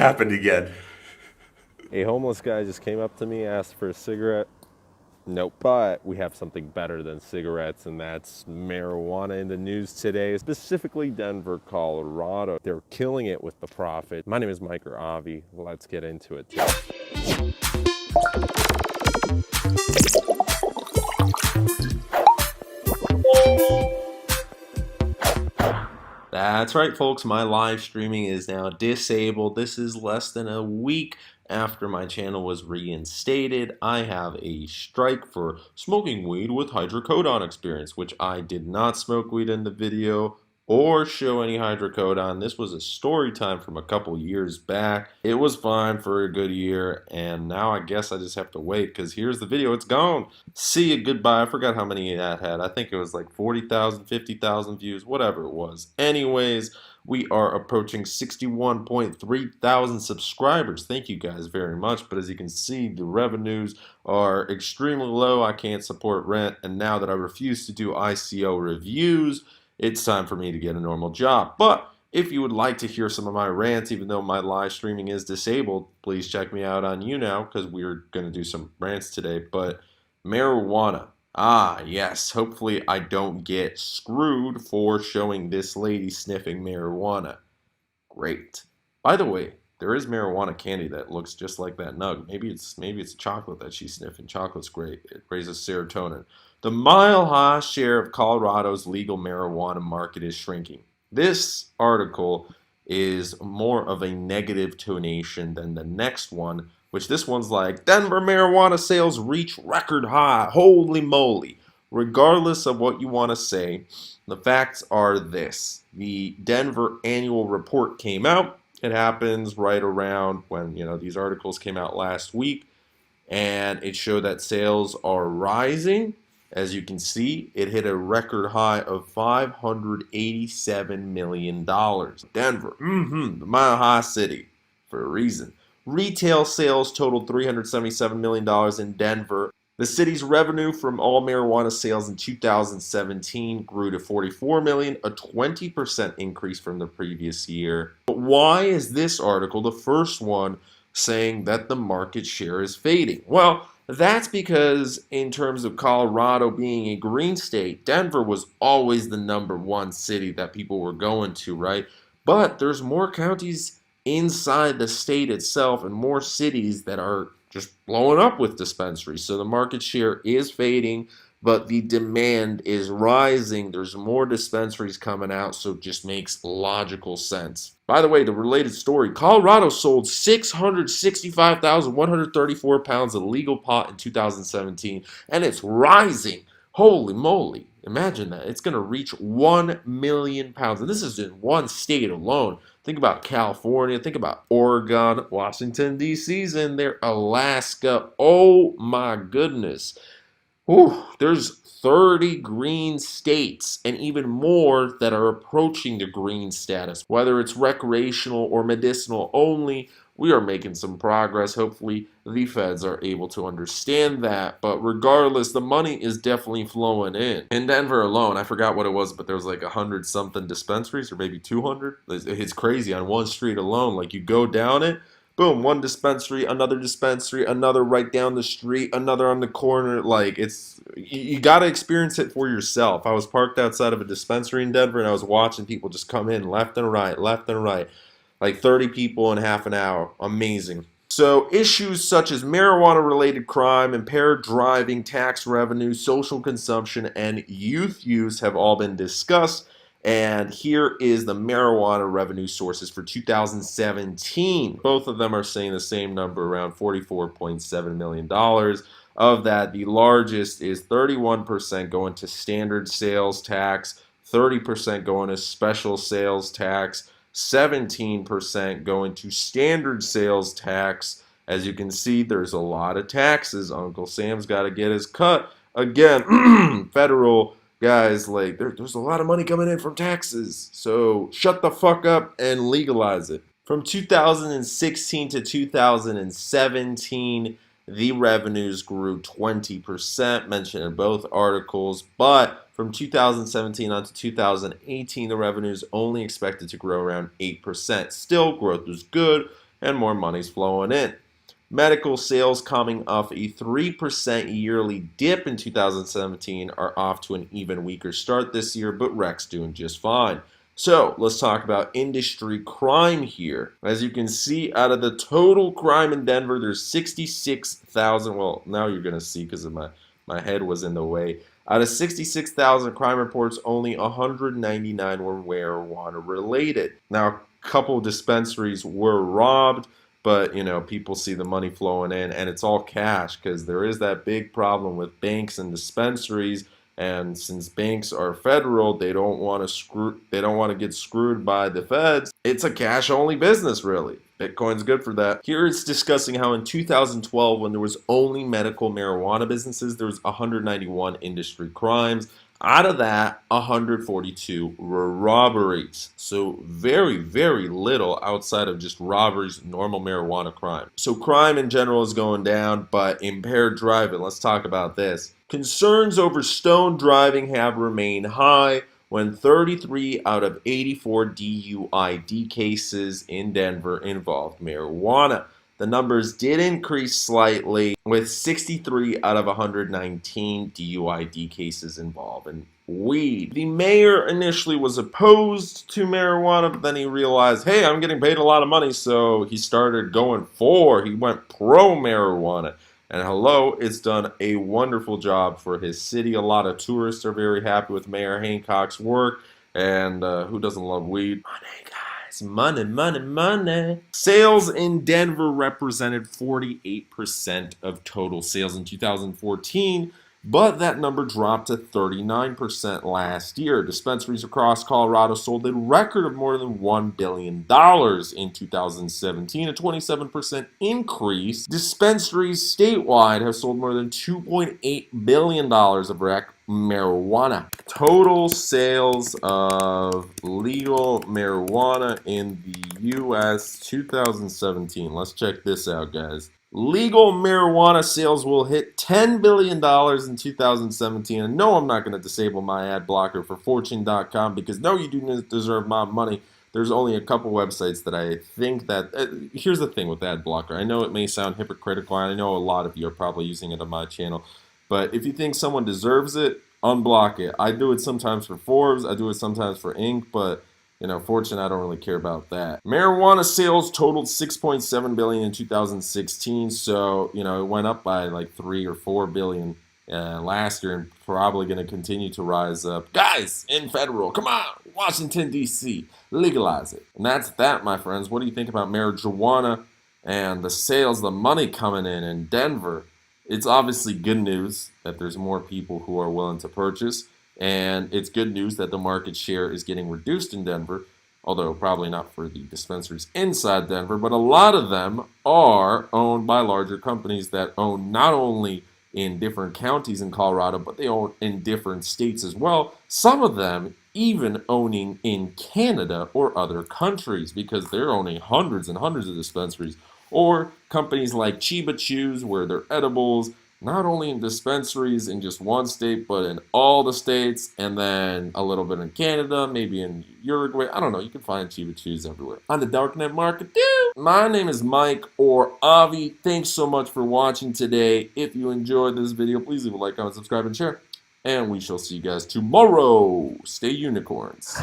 happened again? A homeless guy just came up to me, asked for a cigarette. Nope. But we have something better than cigarettes, and that's marijuana in the news today, specifically Denver, Colorado. They're killing it with the profit. My name is Mike or Avi. Let's get into it today. That's right, folks. My live streaming is now disabled. This is less than a week after my channel was reinstated. I have a strike for smoking weed with hydrocodone experience, which I did not smoke weed in the video or show any hydrocodone. This was a story time from a couple years back. It was fine for a good year, and now I guess I just have to wait because here's the video. It's gone. See you, goodbye. I forgot how many that had. I think it was like 40,000, 50,000 views, whatever it was. Anyways, we are approaching 61.3 thousand subscribers. Thank you guys very much. But as you can see, the revenues are extremely low. I can't support rent. And now that I refuse to do ICO reviews, it's time for me to get a normal job. But if you would like to hear some of my rants, even though my live streaming is disabled, please check me out on YouNow because we're going to do some rants today. But marijuana. Ah, yes. Hopefully I don't get screwed for showing this lady sniffing marijuana. Great. By the way, there is marijuana candy that looks just like that nug. Maybe it's chocolate that she's sniffing. Chocolate's great. It raises serotonin. The mile-high share of Colorado's legal marijuana market is shrinking. This article is more of a negative tonation than the next one, which this one's like, Denver marijuana sales reach record high. Holy moly. Regardless of what you want to say, the facts are this. The Denver annual report came out. It happens right around when, these articles came out last week, and it showed that sales are rising. As you can see, it hit a record high of $587 million. Denver, the mile high city, for a reason. Retail sales totaled $377 million in Denver. The city's revenue from all marijuana sales in 2017 grew to $44 million, a 20% increase from the previous year. But why is this article the first one saying that the market share is fading? Well, that's because in terms of Colorado being a green state, Denver was always the #1 city that people were going to, right? But there's more counties inside the state itself and more cities that are just blowing up with dispensaries. So the market share is fading, but the demand is rising. There's more dispensaries coming out, so it just makes logical sense. By the way, the related story, Colorado sold 665,134 pounds of legal pot in 2017, and it's rising. Holy moly. Imagine that. It's going to reach 1 million pounds. And this is in one state alone. Think about California. Think about Oregon. Washington, D.C.'s in there. Alaska. Oh, my goodness. Whew, there's 30 green states and even more that are approaching the green status. Whether it's recreational or medicinal only, we are making some progress. Hopefully, the feds are able to understand that. But regardless, the money is definitely flowing in. In Denver alone, I forgot what it was, but there was like 100-something dispensaries, or maybe 200. It's crazy on one street alone. Like, you go down it, boom, one dispensary, another right down the street, another on the corner. Like, you got to experience it for yourself. I was parked outside of a dispensary in Denver, and I was watching people just come in left and right. Like 30 people in half an hour. Amazing. So issues such as marijuana-related crime, impaired driving, tax revenue, social consumption, and youth use have all been discussed. And here is the marijuana revenue sources for 2017. Both of them are saying the same number, around $44.7 million. Of that, the largest is 31% going to standard sales tax, 30% going to special sales tax, 17% going to standard sales tax. As you can see, there's a lot of taxes. Uncle Sam's got to get his cut. Again, federal guys, like, there's a lot of money coming in from taxes. So shut the fuck up and legalize it. From 2016 to 2017, the revenues grew 20%, mentioned in both articles, but from 2017 on to 2018, the revenues only expected to grow around 8%. Still, growth was good. and more money's flowing in. Medical sales, coming off a 3% yearly dip in 2017, are off to an even weaker start this year, but rec's doing just fine. So let's talk about industry crime here. As you can see, out of the total crime in Denver, there's 66,000. Well, now you're going to see because of my head was in the way. Out of 66,000 crime reports, only 199 were marijuana related. Now, a couple dispensaries were robbed, but people see the money flowing in, and it's all cash because there is that big problem with banks and dispensaries. And since banks are federal, they don't want to get screwed by the feds. It's a cash-only business, really. Bitcoin's good for that. Here it's discussing how in 2012, when there was only medical marijuana businesses, there was 191 industry crimes. Out of that, 142 were robberies. So very, very little outside of just robberies, normal marijuana crime. So crime in general is going down, but impaired driving, let's talk about this. Concerns over stoned driving have remained high when 33 out of 84 DUID cases in Denver involved marijuana. The numbers did increase slightly, with 63 out of 119 DUID cases involving weed. The mayor initially was opposed to marijuana, but then he realized, hey, I'm getting paid a lot of money, so he went pro marijuana. And hello, it's done a wonderful job for his city. A lot of tourists are very happy with Mayor Hancock's work, and who doesn't love weed? Money, guys. Money, money, money. Sales in Denver represented 48% of total sales in 2014, but that number dropped to 39% last year. Dispensaries across Colorado sold a record of more than $1 billion in 2017, a 27% increase. Dispensaries statewide have sold more than $2.8 billion of rec marijuana. Total sales of legal marijuana in the U.S. 2017. Let's check this out, guys. Legal marijuana sales will hit $10 billion in 2017. And no, I'm not going to disable my ad blocker for Fortune.com because no, you do deserve my money. There's only a couple websites that I think that... here's the thing with ad blocker. I know it may sound hypocritical. I know a lot of you are probably using it on my channel. But if you think someone deserves it, unblock it. I do it sometimes for Forbes. I do it sometimes for Inc. But... Fortune, I don't really care about that. Marijuana sales totaled $6.7 billion in 2016, so, it went up by like 3 or 4 billion last year and probably going to continue to rise up. Guys, in federal, come on, Washington, D.C., legalize it. And that's that, my friends. What do you think about marijuana and the sales, the money coming in Denver? It's obviously good news that there's more people who are willing to purchase. And it's good news that the market share is getting reduced in Denver, although probably not for the dispensaries inside Denver, but a lot of them are owned by larger companies that own not only in different counties in Colorado, but they own in different states as well. Some of them even owning in Canada or other countries because they're owning hundreds and hundreds of dispensaries. Or companies like Chiba Chews, where they're edibles, not only in dispensaries in just one state, but in all the states, and then a little bit in Canada, maybe in Uruguay. I don't know. You can find Chiba Chews everywhere. On the darknet market, too. My name is Mike or Avi. Thanks so much for watching today. If you enjoyed this video, please leave a like, comment, subscribe, and share. And we shall see you guys tomorrow. Stay unicorns.